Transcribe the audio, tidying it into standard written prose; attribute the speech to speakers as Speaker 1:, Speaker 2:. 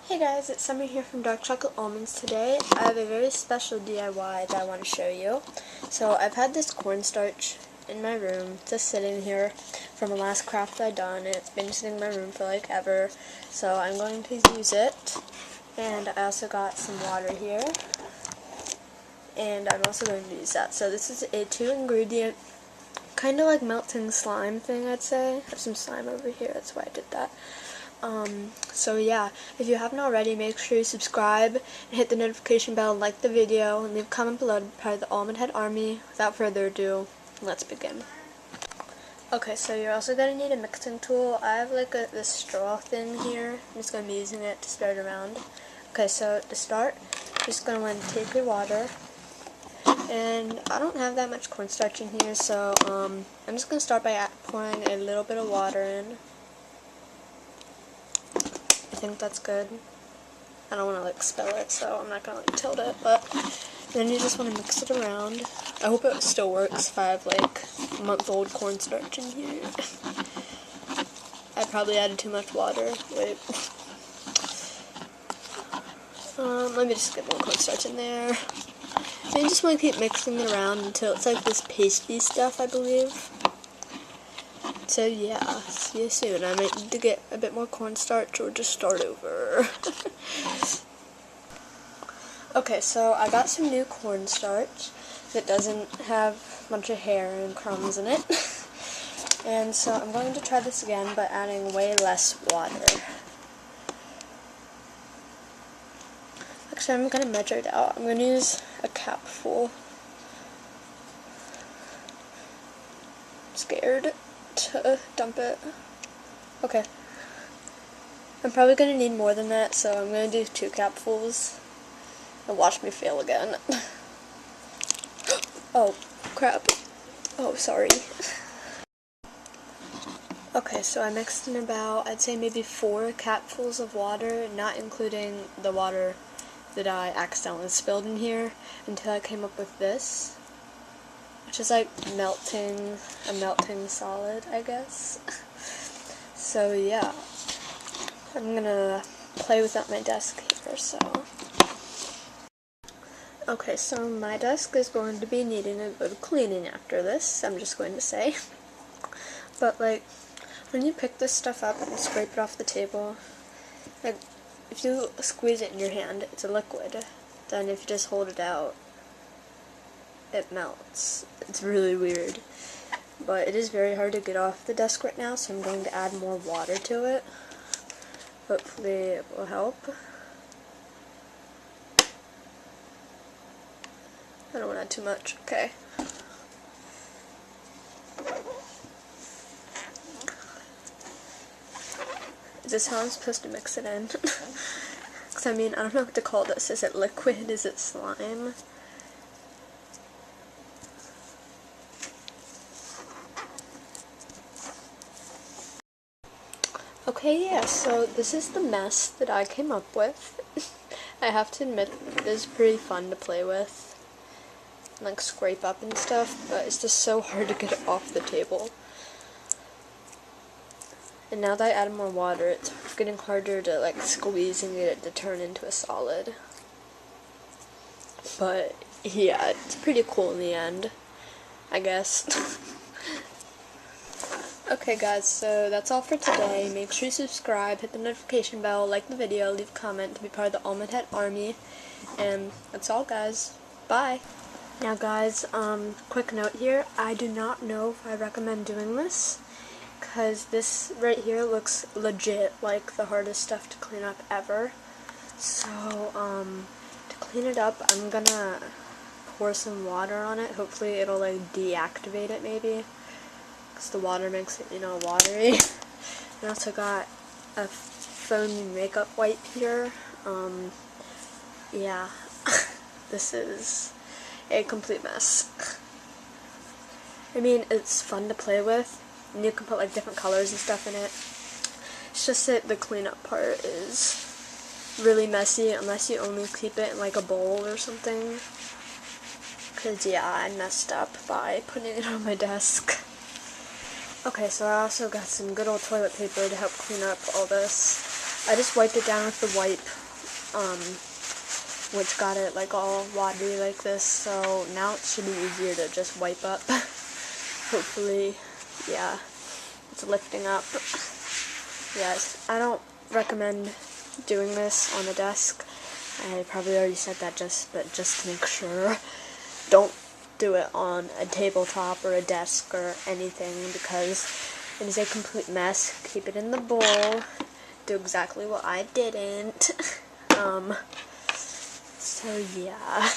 Speaker 1: Hey guys, it's Summer here from Dark Chocolate Almonds. Today I have a very special DIY that I want to show you. So I've had this cornstarch in my room, just sitting here from a last craft I done. It's been sitting in my room for like ever, so I'm going to use it. And I also got some water here, and I'm also going to use that. So this is a 2-ingredient, kind of like melting slime thing, I'd say. I have some slime over here, that's why I did that. So yeah, if you haven't already, make sure you subscribe and hit the notification bell, like the video, and leave a comment below to be part of the Almond Head Army. Without further ado, let's begin. Okay, so you're also going to need a mixing tool. I have like this straw thing here. I'm just going to be using it to spread it around. Okay, so to start, you're just going to want to take your water. And I don't have that much cornstarch in here, so I'm just going to start by pouring a little bit of water in. I think that's good. I don't want to like spill it, so I'm not going to like tilt it, but then you just want to mix it around. I hope it still works if I have like month-old cornstarch in here. I probably added too much water. Wait. Let me just get more cornstarch in there. And you just want to keep mixing it around until it's like this pasty stuff, I believe. So yeah, see you soon. I might need to get a bit more cornstarch or just start over. Okay, so I got some new cornstarch that doesn't have a bunch of hair and crumbs in it. And so I'm going to try this again by adding way less water. Actually, I'm going to measure it out. I'm going to use a capful. I'm scared to dump it. Okay. I'm probably going to need more than that, so I'm going to do 2 capfuls. And watch me fail again. Oh, crap. Oh, sorry. Okay, so I mixed in about, I'd say maybe 4 capfuls of water, not including the water that I accidentally spilled in here, until I came up with this, which is like a melting solid, I guess. So yeah, I'm gonna play with at my desk here, so. Okay, so my desk is going to be needing a good cleaning after this, I'm just going to say. But like, when you pick this stuff up and scrape it off the table, like, if you squeeze it in your hand, it's a liquid. Then if you just hold it out, it melts. It's really weird. But it is very hard to get off the desk right now, so I'm going to add more water to it. Hopefully it will help. I don't want to add too much. Okay. Is this how I'm supposed to mix it in? Because I mean, I don't know what to call this. Is it liquid? Is it slime? Okay, yeah, so this is the mess that I came up with. I have to admit, it is pretty fun to play with, and, like, scrape up and stuff, but it's just so hard to get it off the table. And now that I added more water, it's getting harder to, like, squeeze and get it to turn into a solid. But, yeah, it's pretty cool in the end, I guess. Okay guys, so that's all for today. Make sure you subscribe, hit the notification bell, like the video, leave a comment to be part of the Almond Head Army. And that's all guys. Bye! Now guys, quick note here, I do not know if I recommend doing this, because this right here looks legit like the hardest stuff to clean up ever. So, to clean it up, I'm gonna pour some water on it. Hopefully it'll like deactivate it maybe, because the water makes it, you know, watery. I also got a foamy makeup wipe here. Yeah, this is a complete mess. I mean, it's fun to play with, and you can put like different colors and stuff in it. It's just that the cleanup part is really messy unless you only keep it in like a bowl or something. Because yeah, I messed up by putting it on my desk. Okay, so I also got some good old toilet paper to help clean up all this. I just wiped it down with the wipe, which got it like all watery like this, so now it should be easier to just wipe up. Hopefully, yeah, it's lifting up. Yes, I don't recommend doing this on the desk. I probably already said that but just to make sure, don't do it on a tabletop or a desk or anything because it is a complete mess. Keep it in the bowl. Do exactly what I didn't. So yeah.